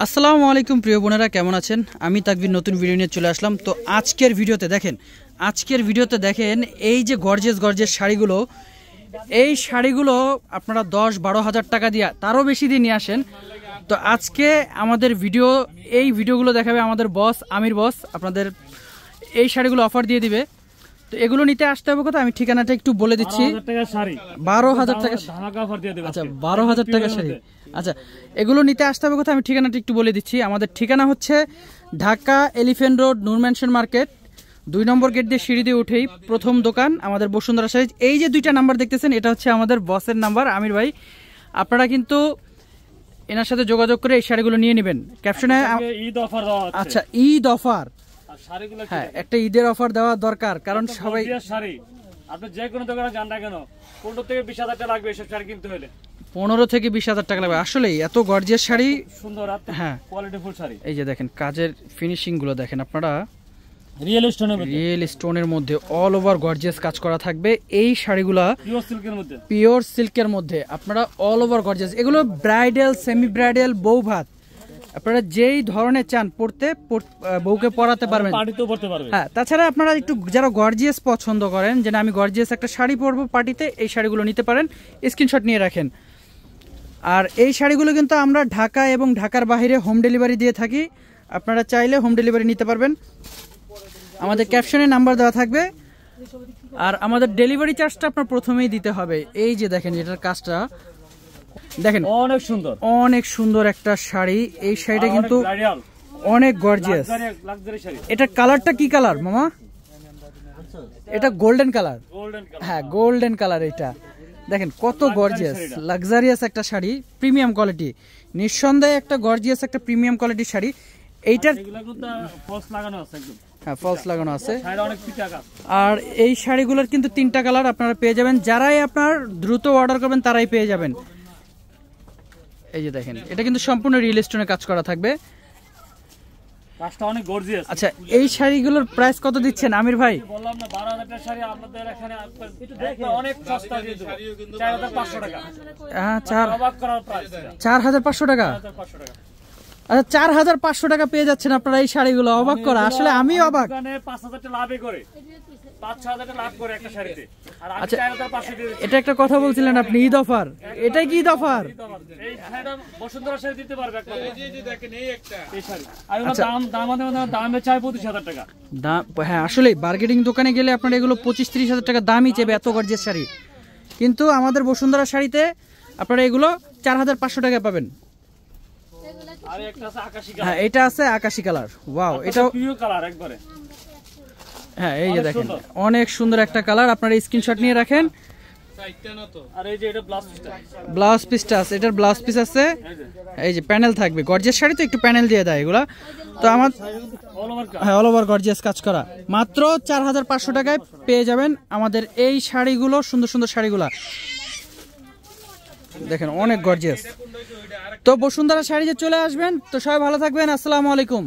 আসসালামু আলাইকুম প্রিয় বোনেরা, কেমন আছেন? আমি তাকবীর নতুন ভিডিও নিয়ে চলে আসলাম। তো আজকের ভিডিওতে দেখেন এই যে গর্জিয়াস শাড়িগুলো, এই শাড়িগুলো আপনারা 10-12 হাজার টাকা দিয়ে তারও বেশি দিয়ে নিয়ে আসেন। তো আজকে আমাদের এই ভিডিওগুলো দেখাবে আমাদের বস আমির বস, আপনাদের এই শাড়িগুলো অফার দিয়ে দিবে। তো এগুলো নিতে আসতে হবে কোথায়, আমি ঠিকানাটা একটু বলে দিচ্ছি। 12,000 টাকা। আচ্ছা, 12,000 টাকা শাড়ি। আচ্ছা, এগুলো নিতে আসতে হবে কোথায়, আমি ঠিকানাটা একটু বলে দিচ্ছি। আমাদের ঠিকানা হচ্ছে ঢাকা এলিফ্যান্ট রোড নূর ম্যানশন মার্কেট, 2 নম্বর গেট দিয়ে সিঁড়ি দিয়ে উঠেই প্রথম দোকান আমাদের বসুন্ধরা শাড়ি। এই যে 2টা নাম্বার দেখতেছেন, এটা হচ্ছে আমাদের বসের নাম্বার আমির ভাই। আপনারা কিন্তু এনার সাথে যোগাযোগ করে এই শাড়িগুলো নিয়ে নেবেন। ক্যাপশনে ঈদ অফার দেওয়া হচ্ছে। আচ্ছা, ঈদ অফার। হ্যাঁ, একটা ঈদের অফার দেওয়া দরকার, কারণ সবাই শাড়ি আপনি যে কোনো দোকানে যান না কেন 15 থেকে 20,000 টাকা লাগবে এসব শাড়ি কিনতে হলে। 15 থেকে 20,000 টাকা লাগবে। আসলেই এত গর্জিয়াস শাড়ি, সুন্দর হ্যাঁ কোয়ালিটিফুল শাড়ি। এই যে দেখেন কাজের ফিনিশিং গুলো দেখেন আপনারা, রিয়েল স্টোনের মধ্যে অল ওভার গর্জিয়াস কাজ করা থাকবে। এই শাড়িগুলা পিওর সিল্কের মধ্যে আপনারা অল ওভার গর্জিয়াস। এগুলো ব্রাইডাল, সেমি ব্রাইডাল, বউ ভাত, আপনারা যেই ধরনের চান পড়তে বউকে পরাতে পারবেন, হ্যাঁ। তাছাড়া আপনারা একটু যারা গর্জিয়াস পছন্দ করেন, যে আমি গর্জিয়াস একটা শাড়ি পরবো পার্টিতে, এই শাড়িগুলো নিতে পারেন, স্ক্রিনশট নিয়ে রাখেন। আর এই শাড়িগুলো কিন্তু আমরা ঢাকা এবং ঢাকার বাইরে হোম ডেলিভারি দিয়ে থাকি। আপনারা চাইলে হোম ডেলিভারি নিতে পারবেন। আমাদের ক্যাপশনে নাম্বার দেওয়া থাকবে। আর আমাদের ডেলিভারি চার্জটা আপনার প্রথমেই দিতে হবে। এই যে দেখেন এটার কাজটা দেখেন, অনেক সুন্দর একটা শাড়ি। এই শাড়িটা কিন্তু অনেক গর্জিয়াস। এটা কালারটা কি কালার মামা? এটা গোল্ডেন কালার। হ্যাঁ, গোল্ডেন কালার। এটা দেখেন কত গর্জিয়াস, লাক্সারিয়াস একটা শাড়ি, প্রিমিয়াম কোয়ালিটি। নিঃসন্দেহে একটা গর্জিয়াস একটা প্রিমিয়াম কোয়ালিটির শাড়ি। এইটার হ্যাঁ ফলস লাগানো আছে। আর এই শাড়িগুলোর কিন্তু 3টা কালার আপনারা পেয়ে যাবেন। যারাই আপনার দ্রুত অর্ডার করবেন তারাই পেয়ে যাবেন। এই যে দেখেন এটা কিন্তু সম্পূর্ণ রিয়েল স্টোনে কাজ করা থাকবে। আচ্ছা, এই শাড়িগুলোর প্রাইস কত দিচ্ছেন আমির ভাই? বললাম না 12,000 টাকা শাড়ি আপনাদের এখানে অনেক সস্তা দিয়ে দেব, 4,500 টাকা। হ্যাঁ, 4,500 টাকা। আচ্ছা, 4,500 টাকা পেয়ে যাচ্ছেন আপনারা এই শাড়িগুলো। অবাক করা, আসলে আমি অবাক। 5,000 টাকা লাভ করে, 5-6,000 টাকা লাভ করে একটা শাড়িতে। আর আমি 4,500 দিয়ে দিচ্ছি। এটা একটা কথা বলছিলেন আপনি, ঈদ অফার। এটাই কি ঈদ অফার? এই শাড়িটা বসুন্ধরা শাড়ি দিতে পারবে একটা। এই যে দেখেন এই একটা এই শাড়ি। আর ওর দামে চাই 25,000 টাকা। হ্যাঁ, আসলে বার্গেনিং দোকানে গেলে আপনারা এগুলো 25-30 হাজার টাকা দামই চাইবে, এত গর্জিয়াস শাড়ি। কিন্তু আমাদের বসুন্ধরা শাড়িতে আপনারা এগুলো 4,500 টাকা পাবেন। হ্যাঁ, এটা আছে আকাশি কালার। ওয়াও, এটাও প্রিয় কালার একবারে। হ্যাঁ, এই যে দেখেন অনেক সুন্দর একটা কালার। আপনারা স্ক্রিনশট নিয়ে রাখেন। আর এই যে এটা ব্লাউজ পিসটা আছে, এটার ব্লাউজ পিস আছে। এই যে প্যানেল থাকবে, গর্জিয়াস শাড়ি তো একটু প্যানেল দিয়ে দেয় এগুলা। তো আমার হ্যাঁ অল ওভার গর্জিয়াস কাজ করা। মাত্র 4,500 টাকায় পেয়ে যাবেন আমাদের এই শাড়িগুলো, সুন্দর সুন্দর শাড়িগুলা দেখেন অনেক গর্জিয়াস। তো বসুন্ধরা শাড়ি যে চলে আসবেন। তো সবাই ভালো থাকবেন। আসসালামু আলাইকুম।